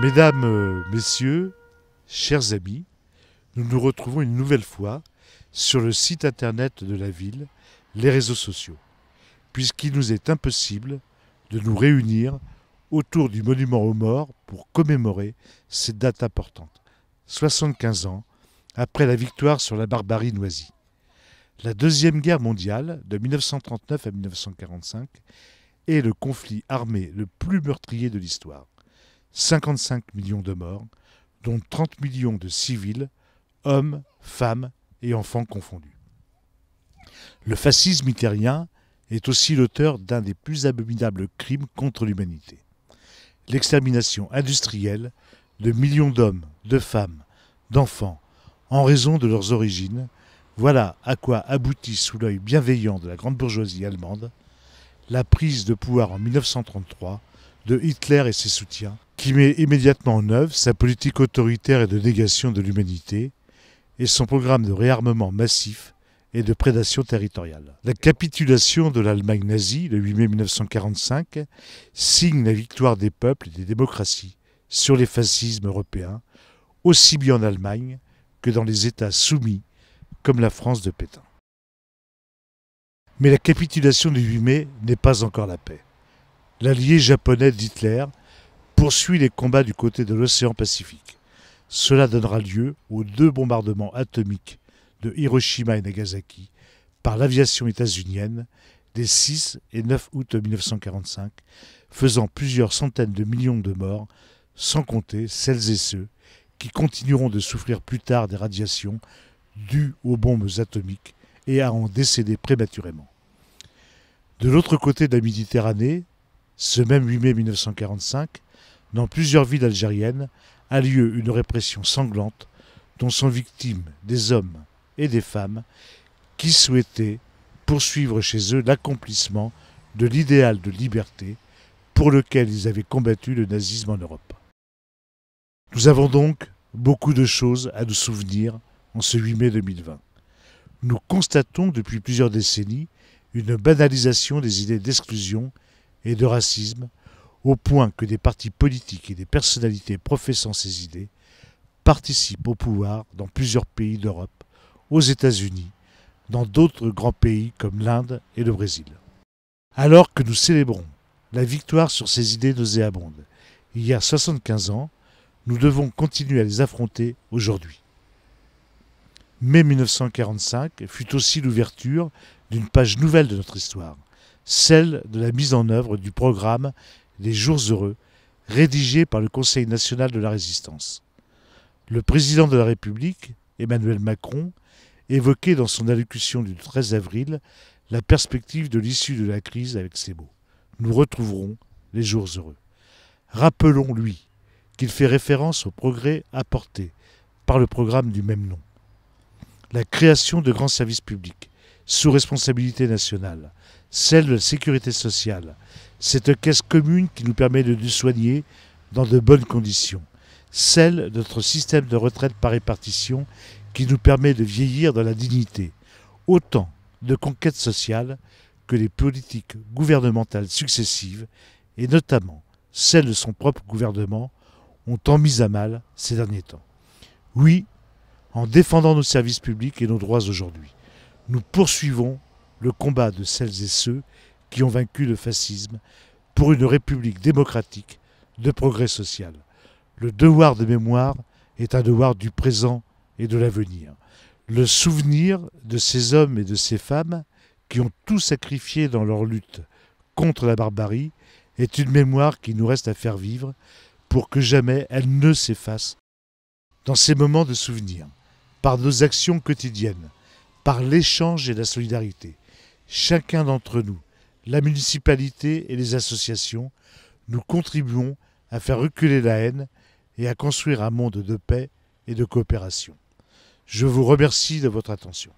Mesdames, Messieurs, chers amis, nous nous retrouvons une nouvelle fois sur le site internet de la ville, les réseaux sociaux, puisqu'il nous est impossible de nous réunir autour du monument aux morts pour commémorer cette date importante, 75 ans après la victoire sur la barbarie nazie. La Deuxième Guerre mondiale, de 1939 à 1945, est le conflit armé le plus meurtrier de l'histoire. 55 millions de morts, dont 30 millions de civils, hommes, femmes et enfants confondus. Le fascisme hitlérien est aussi l'auteur d'un des plus abominables crimes contre l'humanité. L'extermination industrielle de millions d'hommes, de femmes, d'enfants, en raison de leurs origines, voilà à quoi aboutit sous l'œil bienveillant de la grande bourgeoisie allemande la prise de pouvoir en 1933 de Hitler et ses soutiens, qui met immédiatement en œuvre sa politique autoritaire et de négation de l'humanité et son programme de réarmement massif et de prédation territoriale. La capitulation de l'Allemagne nazie, le 8 mai 1945, signe la victoire des peuples et des démocraties sur les fascismes européens, aussi bien en Allemagne que dans les États soumis, comme la France de Pétain. Mais la capitulation du 8 mai n'est pas encore la paix. L'allié japonais d'Hitler poursuit les combats du côté de l'océan Pacifique. Cela donnera lieu aux 2 bombardements atomiques de Hiroshima et Nagasaki par l'aviation états-unienne des 6 et 9 août 1945, faisant plusieurs centaines de millions de morts, sans compter celles et ceux qui continueront de souffrir plus tard des radiations dues aux bombes atomiques et à en décéder prématurément. De l'autre côté de la Méditerranée, ce même 8 mai 1945, dans plusieurs villes algériennes, a lieu une répression sanglante dont sont victimes des hommes et des femmes qui souhaitaient poursuivre chez eux l'accomplissement de l'idéal de liberté pour lequel ils avaient combattu le nazisme en Europe. Nous avons donc beaucoup de choses à nous souvenir en ce 8 mai 2020. Nous constatons depuis plusieurs décennies une banalisation des idées d'exclusion et de racisme, au point que des partis politiques et des personnalités professant ces idées participent au pouvoir dans plusieurs pays d'Europe, aux États-Unis, dans d'autres grands pays comme l'Inde et le Brésil. Alors que nous célébrons la victoire sur ces idées nauséabondes il y a 75 ans, nous devons continuer à les affronter aujourd'hui. Mai 1945 fut aussi l'ouverture d'une page nouvelle de notre histoire, celle de la mise en œuvre du programme des Jours heureux, rédigé par le Conseil national de la résistance. Le président de la République, Emmanuel Macron, évoquait dans son allocution du 13 avril la perspective de l'issue de la crise avec ces mots. Nous retrouverons les jours heureux. Rappelons-lui qu'il fait référence au progrès apporté par le programme du même nom. La création de grands services publics, sous responsabilité nationale, celle de la sécurité sociale, cette caisse commune qui nous permet de nous soigner dans de bonnes conditions, celle de notre système de retraite par répartition qui nous permet de vieillir dans la dignité, autant de conquêtes sociales que les politiques gouvernementales successives, et notamment celles de son propre gouvernement, ont tant mis à mal ces derniers temps. Oui, en défendant nos services publics et nos droits aujourd'hui, nous poursuivons le combat de celles et ceux qui ont vaincu le fascisme pour une république démocratique de progrès social. Le devoir de mémoire est un devoir du présent et de l'avenir. Le souvenir de ces hommes et de ces femmes qui ont tout sacrifié dans leur lutte contre la barbarie est une mémoire qui nous reste à faire vivre pour que jamais elle ne s'efface. Dans ces moments de souvenir, par nos actions quotidiennes, par l'échange et la solidarité, chacun d'entre nous, la municipalité et les associations, nous contribuons à faire reculer la haine et à construire un monde de paix et de coopération. Je vous remercie de votre attention.